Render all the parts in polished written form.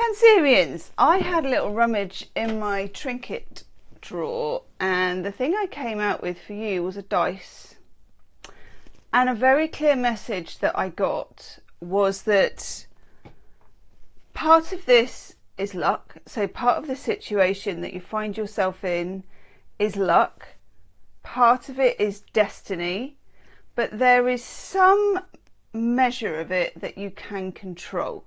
Cancerians, I had a little rummage in my trinket drawer, and the thing I came out with for you was a dice. And a very clear message that I got was that part of this is luck. So part of the situation that you find yourself in is luck. Part of it is destiny. But there is some measure of it that you can control.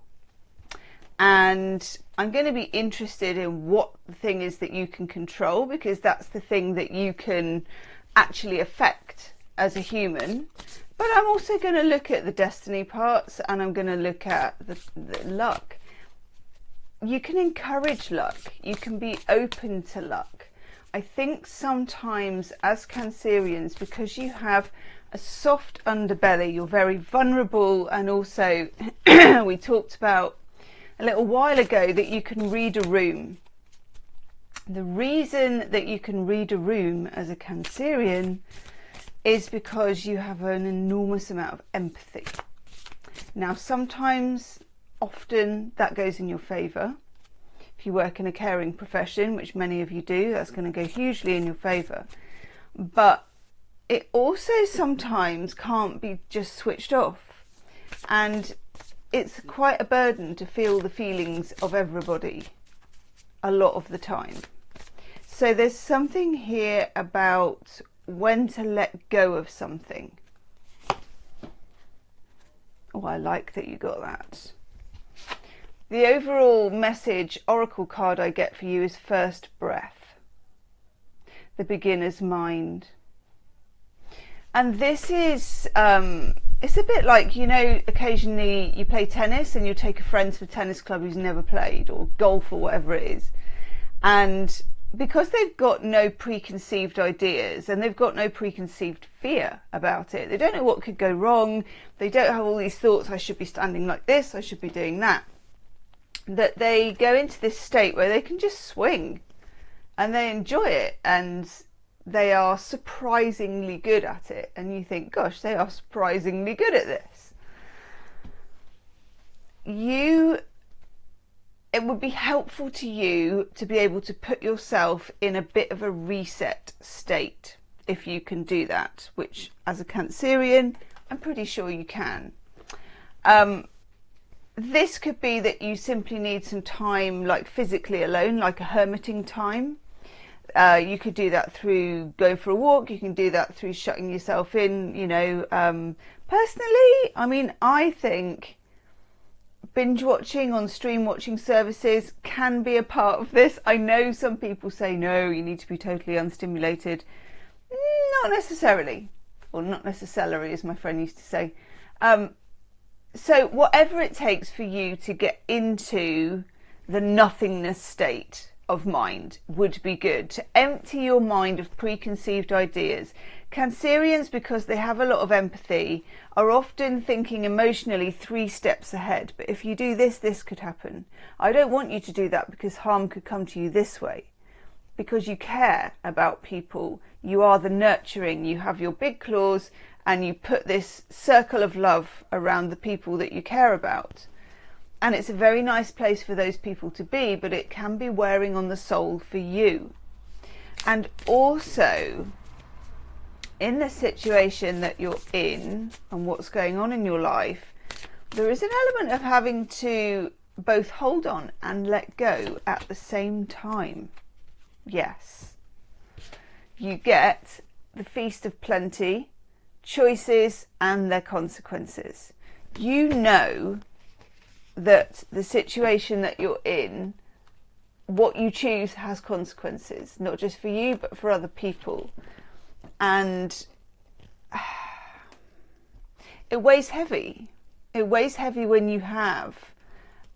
And I'm going to be interested in what the thing is that you can control, because that's the thing that you can actually affect as a human. But I'm also going to look at the destiny parts, and I'm going to look at the luck. You can encourage luck. You can be open to luck. I think sometimes as Cancerians, because you have a soft underbelly, you're very vulnerable, and also we talked about a little while ago that you can read a room. The reason that you can read a room as a Cancerian is because you have an enormous amount of empathy. Now sometimes, often, that goes in your favour. If you work in a caring profession, which many of you do, that's going to go hugely in your favour. But it also sometimes can't be just switched off. And it's quite a burden to feel the feelings of everybody a lot of the time. So there's something here about when to let go of something. Oh, I like that you got that. The overall message oracle card I get for you is first breath, the beginner's mind. And this is it's a bit like, you know, occasionally you play tennis and you take a friend to a tennis club who's never played, or golf, or whatever it is. And because they've got no preconceived ideas and they've got no preconceived fear about it, they don't know what could go wrong, they don't have all these thoughts, I should be standing like this, I should be doing that, that they go into this state where they can just swing and they enjoy it, and they are surprisingly good at it. And you think, gosh, they are surprisingly good at this. It would be helpful to you to be able to put yourself in a bit of a reset state, if you can do that, which as a Cancerian, I'm pretty sure you can. This could be that you simply need some time, like physically alone, like a hermiting time. You could do that through going for a walk. You can do that through shutting yourself in, you know. Personally, I mean, I think binge watching on stream watching services can be a part of this. I know some people say, no, you need to be totally unstimulated. Not necessarily. Or not necessarily, as my friend used to say. So whatever it takes for you to get into the nothingness state of mind would be good, to empty your mind of preconceived ideas. Cancerians, because they have a lot of empathy, are often thinking emotionally 3 steps ahead. But if you do this, this could happen. I don't want you to do that because harm could come to you this way. Because you care about people, you are the nurturing, you have your big claws and you put this circle of love around the people that you care about. And it's a very nice place for those people to be, but it can be wearing on the soul for you. And also, in the situation that you're in and what's going on in your life, there is an element of having to both hold on and let go at the same time. Yes. You get the feast of plenty, choices and their consequences. You know that the situation that you're in, what you choose has consequences, not just for you but for other people. And it weighs heavy. It weighs heavy when you have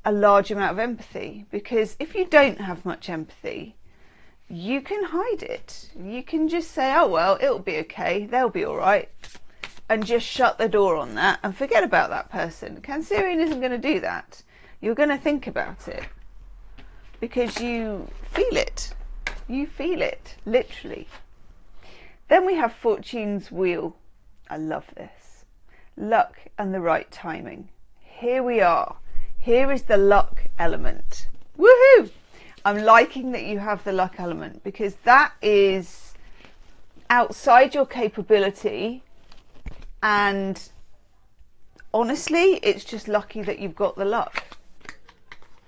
a large amount of empathy, because if you don't have much empathy, you can hide it. You can just say, oh well, it'll be okay, they'll be all right, and just shut the door on that and forget about that person. Cancerian isn't going to do that. You're going to think about it because you feel it. You feel it, literally. Then we have Fortune's Wheel. I love this. Luck and the right timing. Here we are. Here is the luck element. Woohoo! I'm liking that you have the luck element, because that is outside your capability, and honestly, it's just lucky that you've got the luck.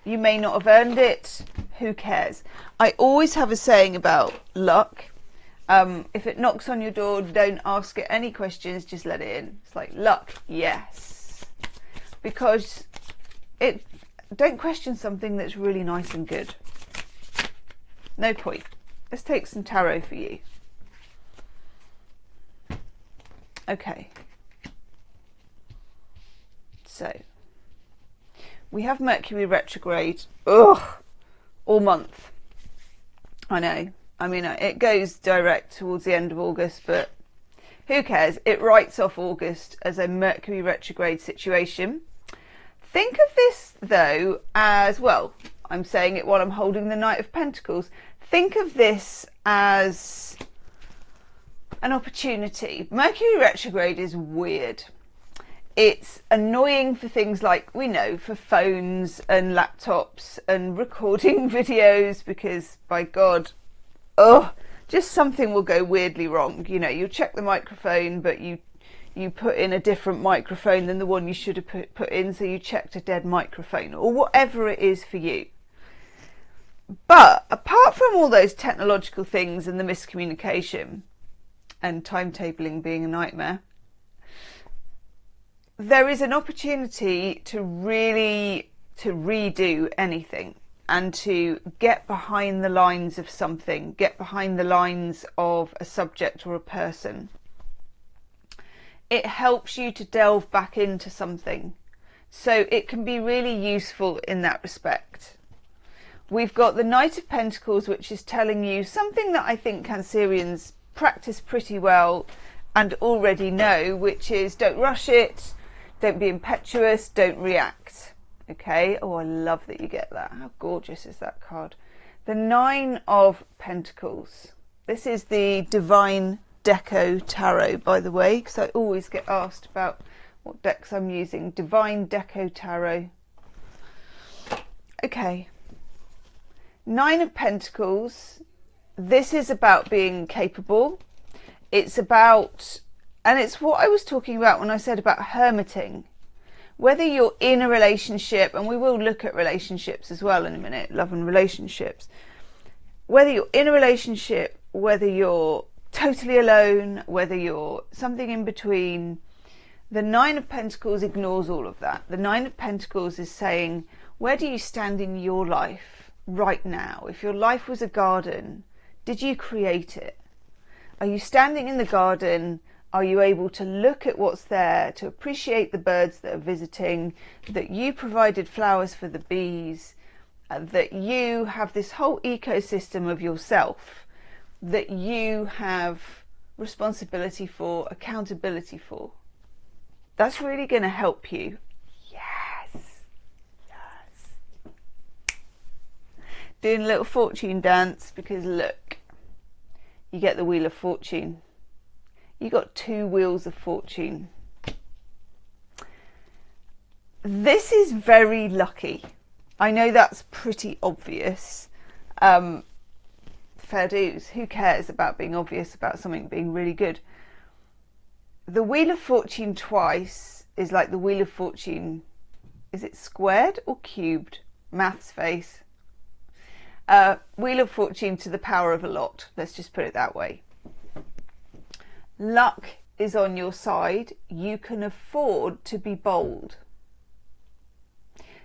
You may not have earned it. Who cares? I always have a saying about luck. If it knocks on your door, don't ask it any questions, just let it in. It's like, luck, yes. Because don't question something that's really nice and good. No point. Let's take some tarot for you. Okay. So, we have Mercury retrograde, all month. I know. I mean, it goes direct towards the end of August, but who cares? It writes off August as a Mercury retrograde situation. Think of this, though, as, well, I'm saying it while I'm holding the Knight of Pentacles. Think of this as an opportunity. Mercury retrograde is weird. It's annoying for things like, we know, for phones and laptops and recording videos, because, by God, just something will go weirdly wrong. You know, you'll check the microphone, but you put in a different microphone than the one you should have put in, so you checked a dead microphone, or whatever it is for you. But apart from all those technological things and the miscommunication and timetabling being a nightmare, there is an opportunity to really redo anything and to get behind the lines of something, get behind the lines of a subject or a person. It helps you to delve back into something, so it can be really useful in that respect. We've got the Knight of Pentacles, which is telling you something that I think Cancerians practice pretty well and already know, which is don't rush it, don't be impetuous, don't react. Okay, oh, I love that you get that. How gorgeous is that card? The Nine of Pentacles. This is the Divine Deco Tarot, by the way, because I always get asked about what decks I'm using. Divine Deco Tarot. Okay. Nine of Pentacles. This is about being capable. It's about, and it's what I was talking about when I said about hermiting. Whether you're in a relationship, and we will look at relationships as well in a minute, love and relationships. Whether you're in a relationship, whether you're totally alone, whether you're something in between, the Nine of Pentacles ignores all of that. The Nine of Pentacles is saying, where do you stand in your life right now? If your life was a garden, did you create it? Are you standing in the garden? Are you able to look at what's there, to appreciate the birds that are visiting, that you provided flowers for the bees, that you have this whole ecosystem of yourself that you have responsibility for, accountability for? That's really going to help you. Yes. Yes. Doing a little fortune dance, because look, you get the Wheel of Fortune. You got two wheels of fortune. This is very lucky. I know that's pretty obvious. Fair dues. Who cares about being obvious about something being really good? The Wheel of Fortune twice is like the Wheel of Fortune. Is it squared or cubed? Maths face. Wheel of Fortune to the power of a lot. Let's just put it that way. Luck is on your side. You can afford to be bold.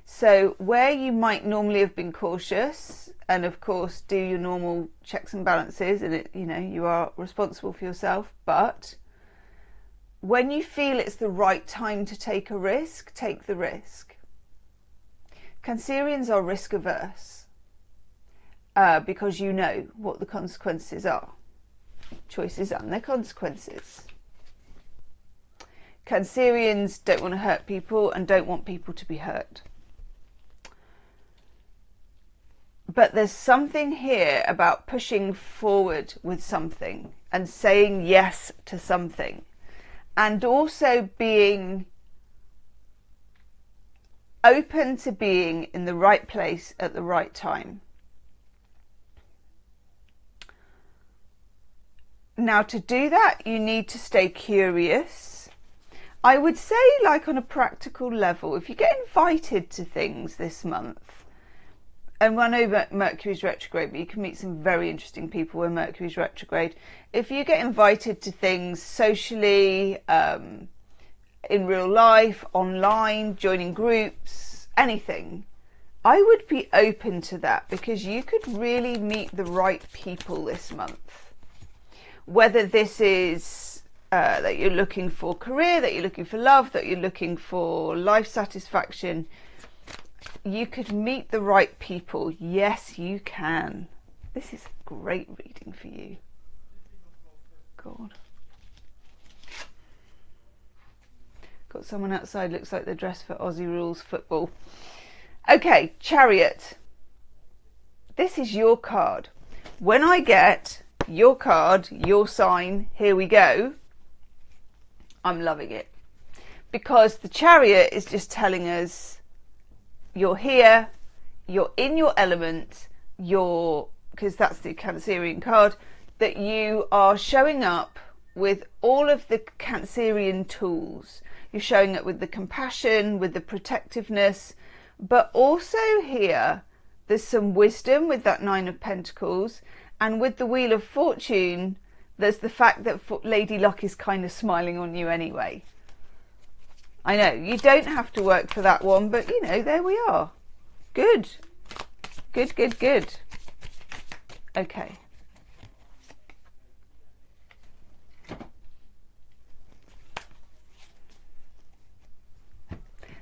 So where you might normally have been cautious, and of course do your normal checks and balances, and it, you know, you are responsible for yourself, but when you feel it's the right time to take a risk, take the risk. Cancerians are risk averse because you know what the consequences are. Choices and their consequences. Cancerians don't want to hurt people and don't want people to be hurt. But there's something here about pushing forward with something and saying yes to something, and also being open to being in the right place at the right time. Now, to do that, you need to stay curious. I would say, like, on a practical level, if you get invited to things this month, and I know Mercury's retrograde, but you can meet some very interesting people when Mercury's retrograde. If you get invited to things socially, in real life, online, joining groups, anything, I would be open to that, because you could really meet the right people this month. Whether this is that you're looking for career, that you're looking for love, that you're looking for life satisfaction, you could meet the right people. Yes, you can. This is a great reading for you. God. Got someone outside, looks like they're dressed for Aussie rules football. Okay, Chariot. This is your card. When I get your card, your sign, here we go, I'm loving it. Because the Chariot is just telling us you're here, you're in your element, because that's the Cancerian card, that you are showing up with all of the Cancerian tools. You're showing up with the compassion, with the protectiveness, but also here there's some wisdom with that Nine of Pentacles, and with the Wheel of Fortune there's the fact that Lady Luck is kind of smiling on you anyway. I know, you don't have to work for that one, but you know, there we are. Good. Good, good, good. Okay.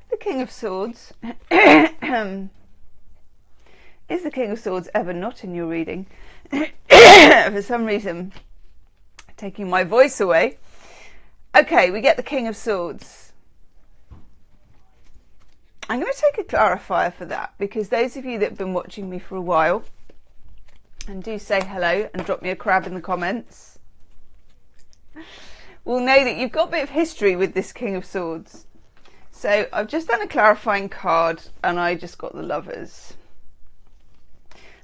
The King of Swords. Is the King of Swords ever not in your reading? For some reason, taking my voice away. Okay, we get the King of Swords. I'm going to take a clarifier for that, because those of you that have been watching me for a while, and do say hello and drop me a crab in the comments, will know that you've got a bit of history with this King of Swords. So I've just done a clarifying card and I just got the Lovers.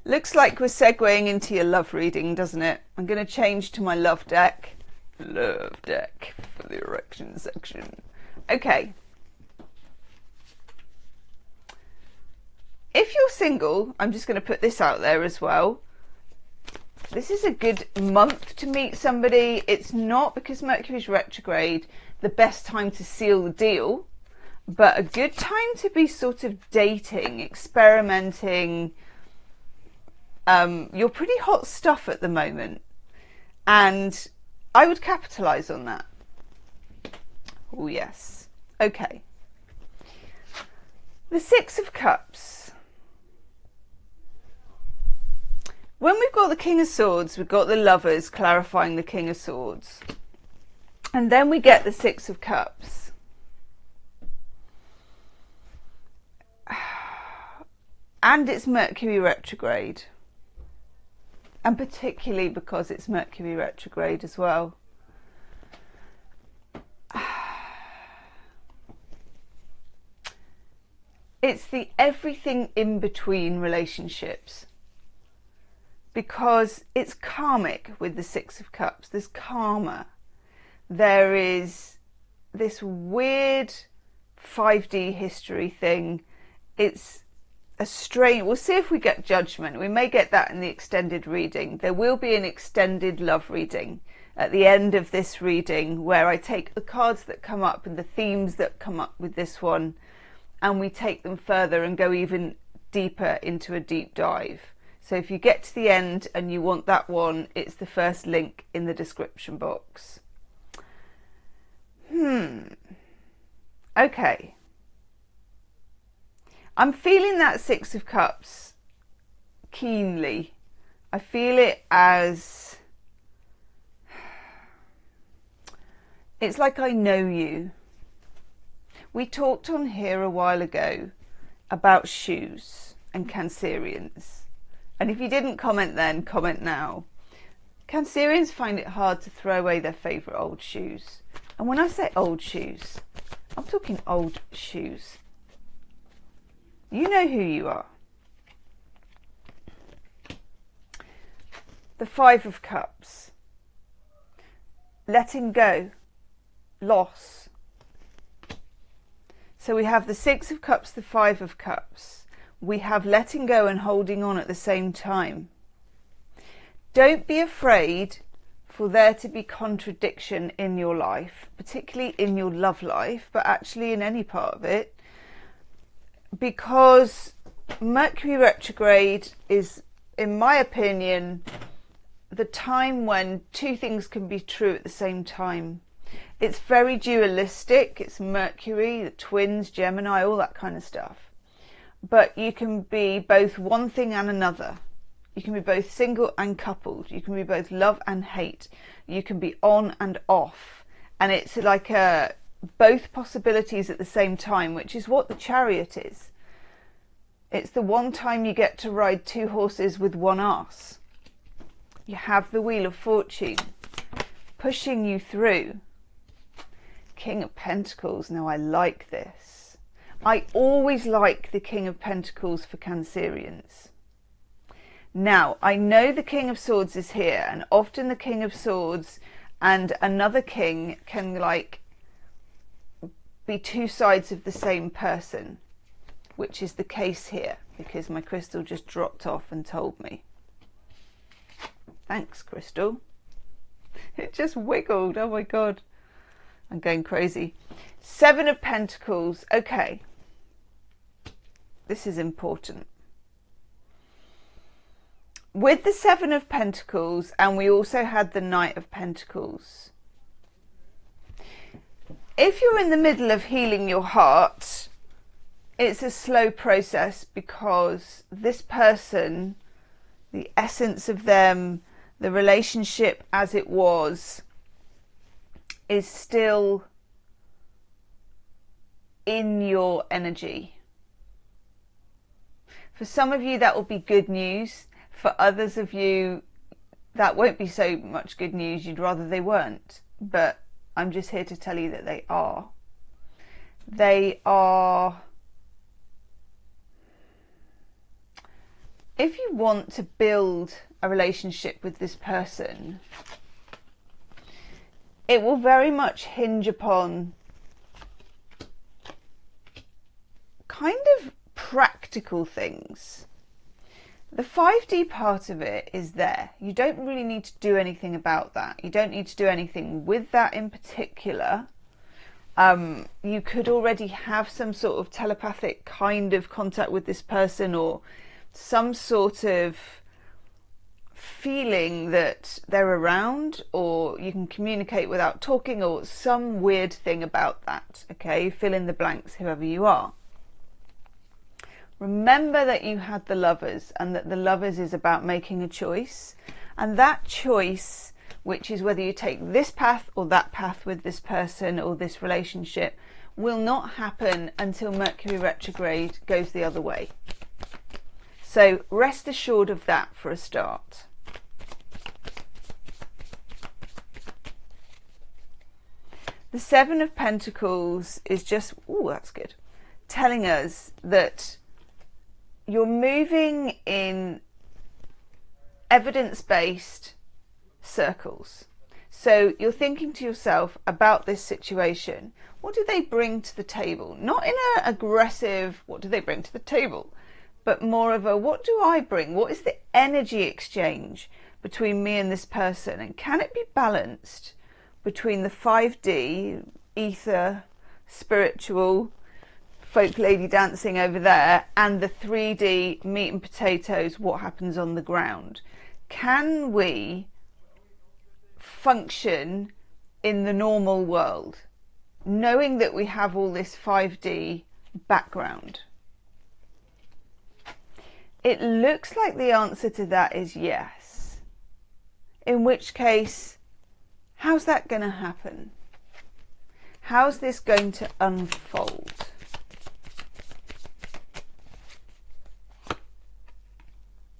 Looks like we're segueing into your love reading, doesn't it? I'm going to change to my love deck. Love deck for the erection section. Okay. If you're single, I'm just going to put this out there as well. This is a good month to meet somebody. It's not, because Mercury's retrograde, the best time to seal the deal, but a good time to be sort of dating, experimenting. You're pretty hot stuff at the moment, and I would capitalise on that. Oh yes. Okay. The Six of Cups. When we've got the King of Swords, we've got the Lovers clarifying the King of Swords. And then we get the Six of Cups. And it's Mercury retrograde. And particularly because it's Mercury retrograde as well. It's the everything in between relationships. Because it's karmic with the Six of Cups. There's karma. There is this weird 5D history thing. It's a strange... We'll see if we get judgment. We may get that in the extended reading. There will be an extended love reading at the end of this reading, where I take the cards that come up and the themes that come up with this one, and we take them further and go even deeper into a deep dive. So if you get to the end and you want that one, it's the first link in the description box. Okay. I'm feeling that Six of Cups keenly. I feel it as... It's like I know you. We talked on here a while ago about shoes and Cancerians. And if you didn't comment then, comment now. Cancerians find it hard to throw away their favourite old shoes. And when I say old shoes, I'm talking old shoes. You know who you are. The Five of Cups. Letting go. Loss. So we have the Six of Cups, the Five of Cups. We have letting go and holding on at the same time. Don't be afraid for there to be contradiction in your life, particularly in your love life, but actually in any part of it, because Mercury retrograde is, in my opinion, the time when two things can be true at the same time. It's very dualistic. It's Mercury, the twins, Gemini, all that kind of stuff. But you can be both one thing and another. You can be both single and coupled. You can be both love and hate. You can be on and off. And it's like both possibilities at the same time, which is what the Chariot is. It's the one time you get to ride two horses with one arse. You have the Wheel of Fortune pushing you through. King of Pentacles. Now I like this. I always like the King of Pentacles for Cancerians. Now, I know the King of Swords is here, and often the King of Swords and another king can like be two sides of the same person, which is the case here, because my crystal just dropped off and told me. Thanks, crystal. It just wiggled. Oh my God. I'm going crazy. Seven of Pentacles. Okay. This is important. With the Seven of Pentacles, and we also had the Knight of Pentacles. If you're in the middle of healing your heart, it's a slow process, because this person, the essence of them, the relationship as it was, is still in your energy. For some of you, that will be good news. For others of you, that won't be so much good news. You'd rather they weren't. But I'm just here to tell you that they are. They are... If you want to build a relationship with this person, it will very much hinge upon kind of practical things. The 5D part of it is there. You don't really need to do anything about that. You don't need to do anything with that in particular. You could already have some sort of telepathic kind of contact with this person, or some sort of feeling that they're around, or you can communicate without talking, or some weird thing about that. Okay, fill in the blanks, whoever you are. Remember that you had the Lovers, and that the Lovers is about making a choice, and that choice, which is whether you take this path or that path with this person or this relationship, will not happen until Mercury retrograde goes the other way. So rest assured of that for a start. The Seven of Pentacles is just, ooh, that's good, telling us that you're moving in evidence-based circles. So you're thinking to yourself about this situation. What do they bring to the table? Not in an aggressive, what do they bring to the table? But more of a, what do I bring? What is the energy exchange between me and this person? And can it be balanced between the 5D, ether, spiritual, folk lady dancing over there, and the 3D meat and potatoes, what happens on the ground? Can we function in the normal world, knowing that we have all this 5D background? It looks like the answer to that is yes. In which case, how's that going to happen? How's this going to unfold?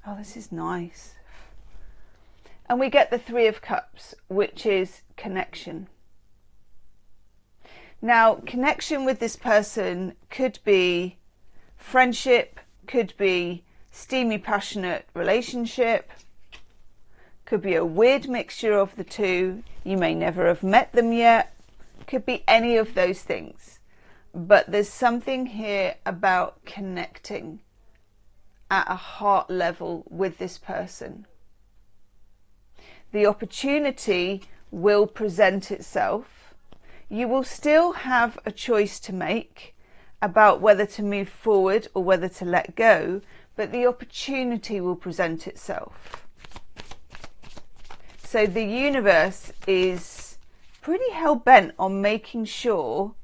Oh, this is nice. And we get the Three of Cups, which is connection. Now, connection with this person could be Friendship could be steamy, passionate relationship. Could be a weird mixture of the two. You may never have met them yet. Could be any of those things. But there's something here about connecting at a heart level with this person. The opportunity will present itself. You will still have a choice to make about whether to move forward or whether to let go, but the opportunity will present itself. So the universe is pretty hell-bent on making sure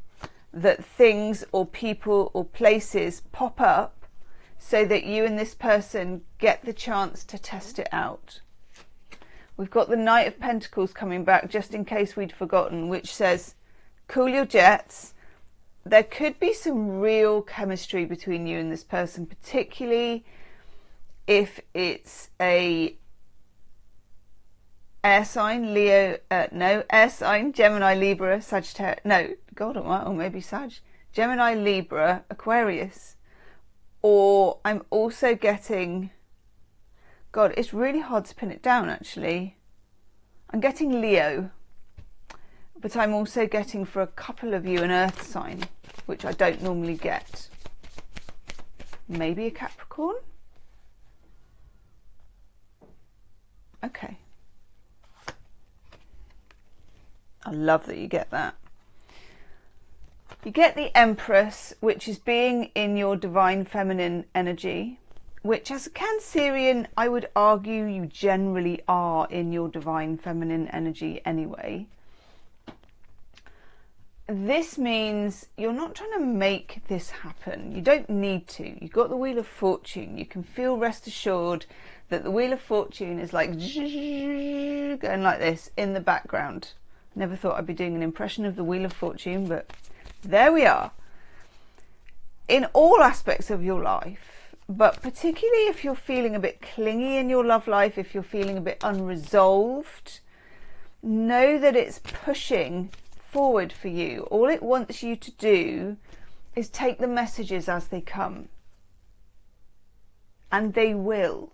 that things or people or places pop up so that you and this person get the chance to test it out. We've got the Knight of Pentacles coming back, just in case we'd forgotten, which says, cool your jets. There could be some real chemistry between you and this person, particularly if it's a air sign, air sign, Gemini, Libra, Sagittarius, or maybe Sag, Gemini, Libra, Aquarius. Or I'm also getting, God, it's really hard to pin it down actually. I'm getting Leo, but I'm also getting for a couple of you an earth sign, which I don't normally get. Maybe a Capricorn? Okay. I love that you get that. You get the Empress, which is being in your divine feminine energy, which as a Cancerian, I would argue you generally are in your divine feminine energy anyway. This means you're not trying to make this happen. You don't need to. You've got the Wheel of Fortune. You can feel rest assured that the Wheel of Fortune is like going like this in the background. Never thought I'd be doing an impression of the Wheel of Fortune, but there we are. In all aspects of your life, but particularly if you're feeling a bit clingy in your love life, if you're feeling a bit unresolved, know that it's pushing forward for you. All it wants you to do is take the messages as they come. And they will.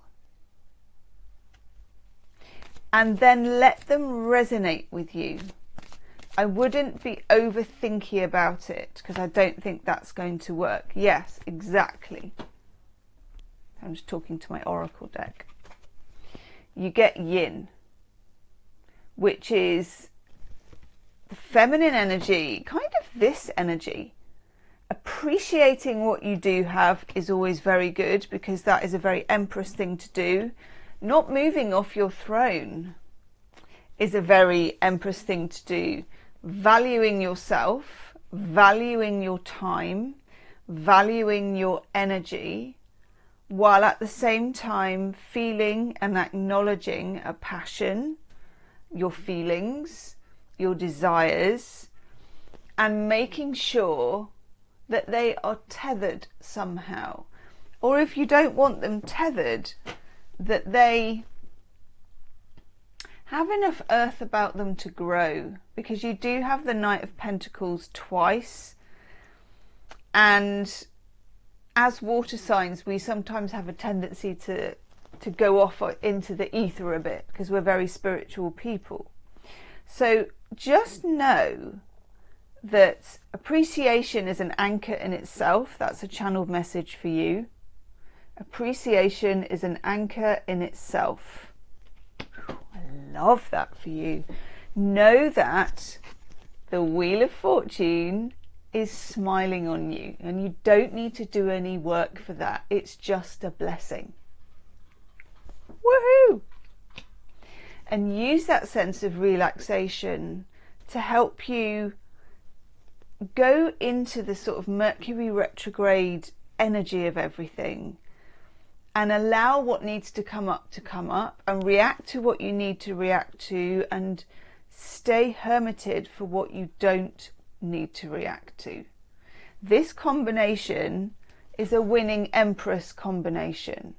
And then let them resonate with you. I wouldn't be overthinky about it, because I don't think that's going to work. Yes, exactly. I'm just talking to my oracle deck. You get Yin, which is the feminine energy, kind of this energy. Appreciating what you do have is always very good, because that is a very Empress thing to do. Not moving off your throne is a very Empress thing to do. Valuing yourself, valuing your time, valuing your energy, while at the same time feeling and acknowledging a passion, your feelings, your desires, and making sure that they are tethered somehow. Or if you don't want them tethered, that they have enough earth about them to grow, because you do have the Knight of Pentacles twice, and as water signs we sometimes have a tendency to go off into the ether a bit, because we're very spiritual people. So just know that appreciation is an anchor in itself. That's a channeled message for you. Appreciation is an anchor in itself. I love that for you. Know that the Wheel of Fortune is smiling on you, and you don't need to do any work for that. It's just a blessing. Woohoo! And use that sense of relaxation to help you go into the sort of Mercury retrograde energy of everything, and allow what needs to come up, and react to what you need to react to, and stay hermited for what you don't need to react to. This combination is a winning Empress combination.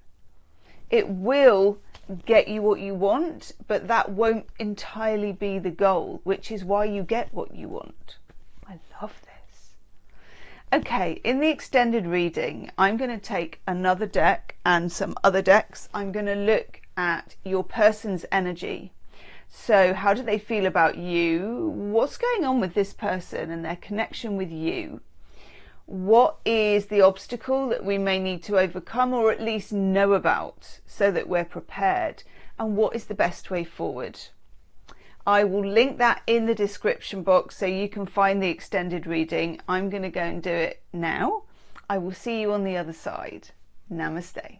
It will get you what you want, but that won't entirely be the goal, which is why you get what you want. I love this. Okay, in the extended reading, I'm going to take another deck and some other decks. I'm going to look at your person's energy. So how do they feel about you? What's going on with this person and their connection with you? What is the obstacle that we may need to overcome or at least know about so that we're prepared? And what is the best way forward? I will link that in the description box so you can find the extended reading. I'm going to go and do it now. I will see you on the other side. Namaste.